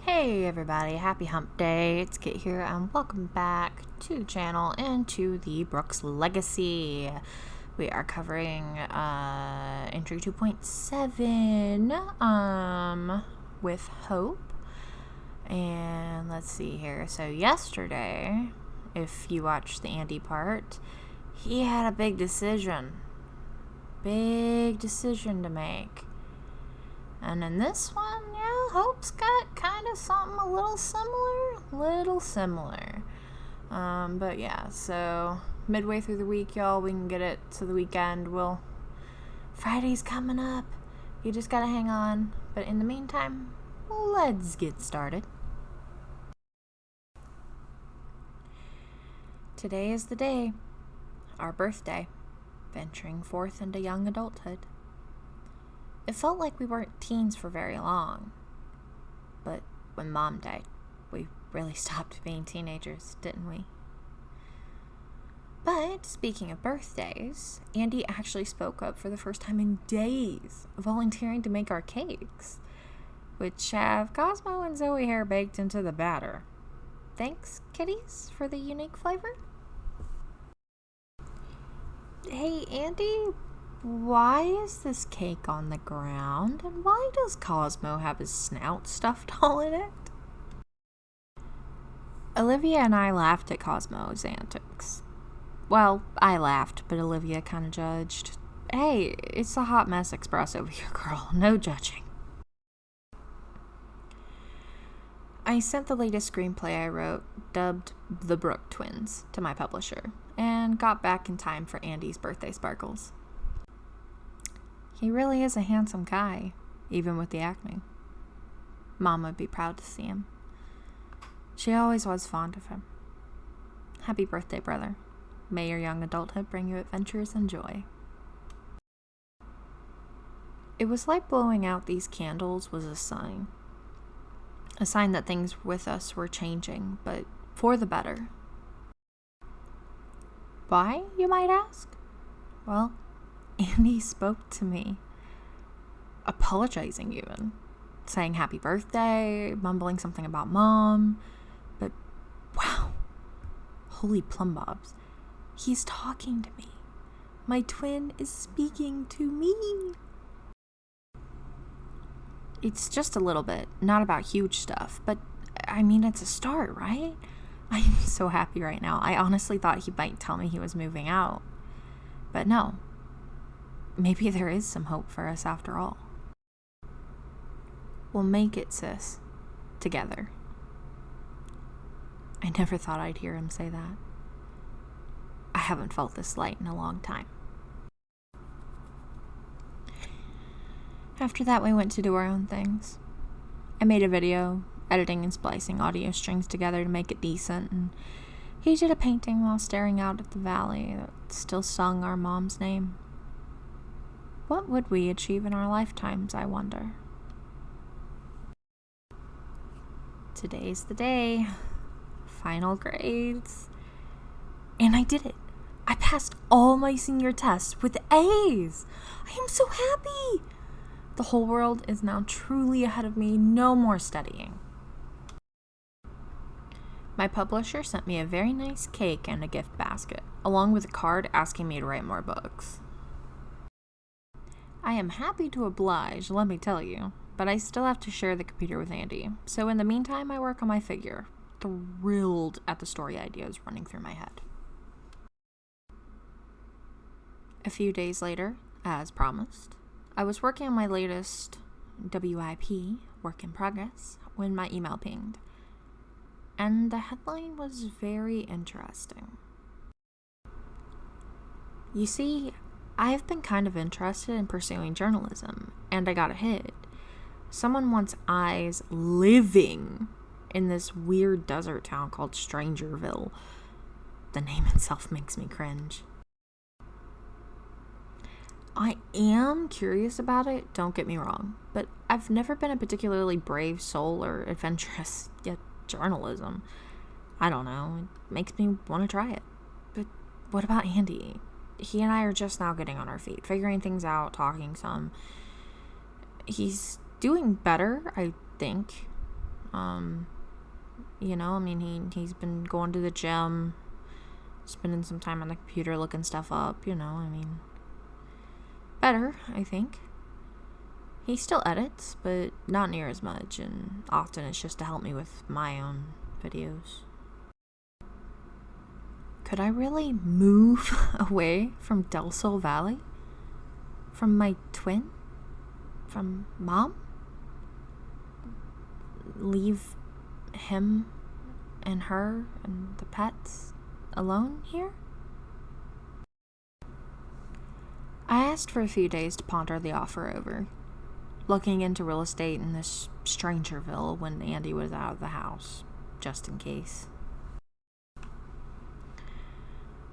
Hey everybody, happy hump day. It's Kit here and welcome back to the channel and to the Brooks Legacy. We are covering entry 2.7 with Hope. And let's see here. So yesterday, if you watched the Andi part, he had a big decision to make. And in this one, yeah, Hope's got kind of something a little similar. But yeah, so midway through the week, y'all, we can get it to the weekend. Friday's coming up. You just gotta hang on. But in the meantime, let's get started. Today is the day, our birthday, venturing forth into young adulthood. It felt like we weren't teens for very long. But when Mom died, we really stopped being teenagers, didn't we? But speaking of birthdays, Andi actually spoke up for the first time in days, volunteering to make our cakes, which have Cosmo and Zoe hair baked into the batter. Thanks, kitties, for the unique flavor. Hey, Andi, why is this cake on the ground? And why does Cosmo have his snout stuffed all in it? Olivia and I laughed at Cosmo's antics. Well, I laughed, but Olivia kind of judged. Hey, it's a hot mess express over here, girl. No judging. I sent the latest screenplay I wrote, dubbed The Brook Twins, to my publisher, and got back in time for Andi's birthday sparkles. He really is a handsome guy, even with the acne. Mom would be proud to see him. She always was fond of him. Happy birthday, brother. May your young adulthood bring you adventures and joy. It was like blowing out these candles was a sign. A sign that things with us were changing, but for the better. Why, you might ask? Well, Andi spoke to me, apologizing even, saying happy birthday, mumbling something about Mom, but wow, holy plum bobs, he's talking to me. My twin is speaking to me. It's just a little bit, not about huge stuff, but I mean, it's a start, right? I'm so happy right now. I honestly thought he might tell me he was moving out, but no. Maybe there is some hope for us after all. We'll make it, sis. Together. I never thought I'd hear him say that. I haven't felt this light in a long time. After that, we went to do our own things. I made a video, editing and splicing audio strings together to make it decent, and he did a painting while staring out at the valley that still sung our mom's name. What would we achieve in our lifetimes, I wonder? Today's the day. Final grades. And I did it. I passed all my senior tests with A's. I am so happy. The whole world is now truly ahead of me. No more studying. My publisher sent me a very nice cake and a gift basket, along with a card asking me to write more books. I am happy to oblige, let me tell you, but I still have to share the computer with Andi, so in the meantime I work on my figure, thrilled at the story ideas running through my head. A few days later, as promised, I was working on my latest WIP, work in progress, when my email pinged, and the headline was very interesting. You see, I've been kind of interested in pursuing journalism, and I got a hit. Someone wants eyes living in this weird desert town called Strangerville. The name itself makes me cringe. I am curious about it, don't get me wrong, but I've never been a particularly brave soul or adventurous, yet journalism. I don't know, it makes me want to try it. But what about Andi? He and I are just now getting on our feet, figuring things out, talking some. He's doing better, I think. I mean, he's been going to the gym, spending some time on the computer looking stuff up, better, I think. He still edits, but not near as much, and often it's just to help me with my own videos. Could I really move away from Del Sol Valley? From my twin? From Mom? Leave him and her and the pets alone here? I asked for a few days to ponder the offer over, looking into real estate in this Strangerville when Andi was out of the house, just in case.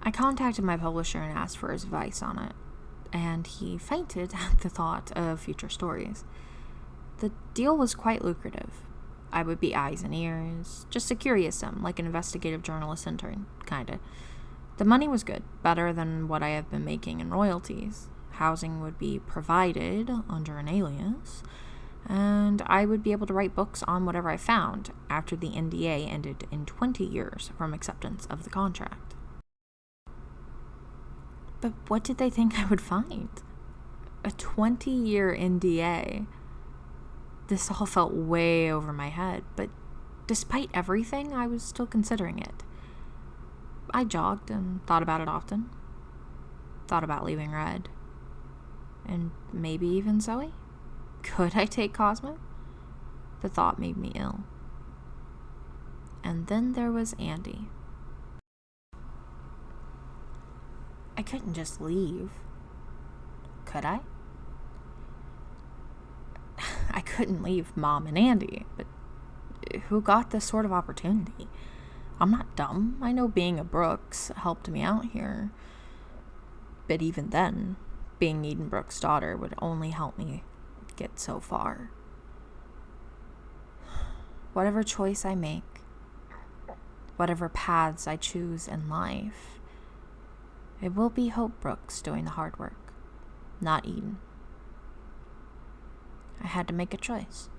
I contacted my publisher and asked for his advice on it, and he fainted at the thought of future stories. The deal was quite lucrative. I would be eyes and ears, just a curious like an investigative journalist intern, kinda. The money was good, better than what I have been making in royalties. Housing would be provided under an alias, and I would be able to write books on whatever I found after the NDA ended in 20 years from acceptance of the contract. But what did they think I would find? A 20-year NDA. This all felt way over my head, but despite everything, I was still considering it. I jogged and thought about it often. Thought about leaving Red. And maybe even Zoe? Could I take Cosmo? The thought made me ill. And then there was Andi. I couldn't just leave. Could I? I couldn't leave Mom and Andi, but who got this sort of opportunity? I'm not dumb. I know being a Brooks helped me out here. But even then, being Eden Brooks' daughter would only help me get so far. Whatever choice I make, whatever paths I choose in life, it will be Hope Brooks doing the hard work, not Eden. I had to make a choice.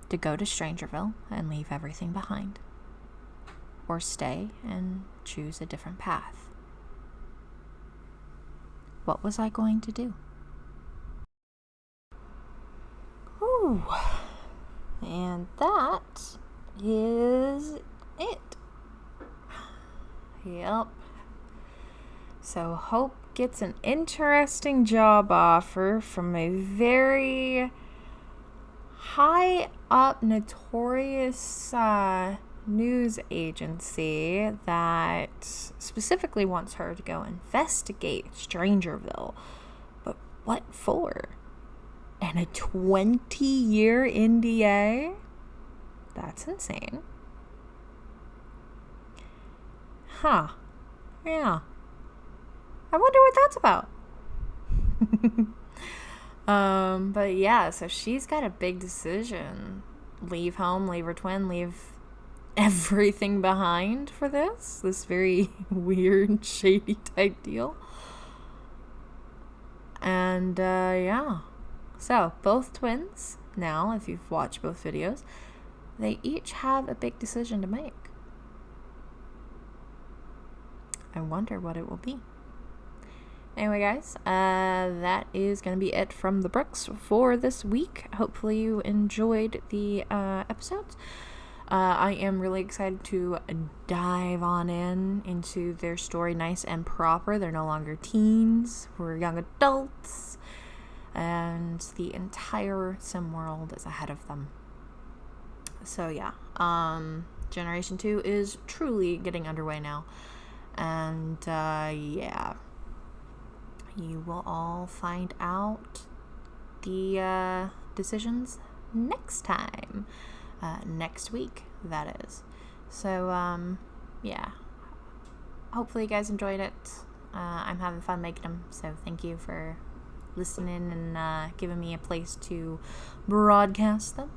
To go to Strangerville and leave everything behind. Or stay and choose a different path. What was I going to do? Ooh. And that is it. Yep. So Hope gets an interesting job offer from a very high up notorious news agency that specifically wants her to go investigate Strangerville. But what for? And a 20-year NDA? That's insane. Huh. Yeah. I wonder what that's about. But yeah, so she's got a big decision. Leave home, leave her twin, leave everything behind for this very weird, shady type deal. And yeah. So both twins, now, if you've watched both videos, they each have a big decision to make. I wonder what it will be. Anyway, guys, that is going to be it from the Brooks for this week. Hopefully you enjoyed the episodes. I am really excited to dive on into their story nice and proper. They're no longer teens. We're young adults. And the entire sim world is ahead of them. So, yeah. Generation 2 is truly getting underway now. And, yeah. You will all find out the decisions next time. Next week, that is. So, yeah. Hopefully you guys enjoyed it. I'm having fun making them, so thank you for listening and giving me a place to broadcast them.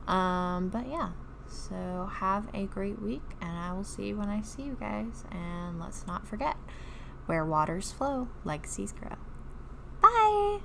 But yeah, so have a great week, and I will see you when I see you guys. And let's not forget, where waters flow, legacies grow. Bye!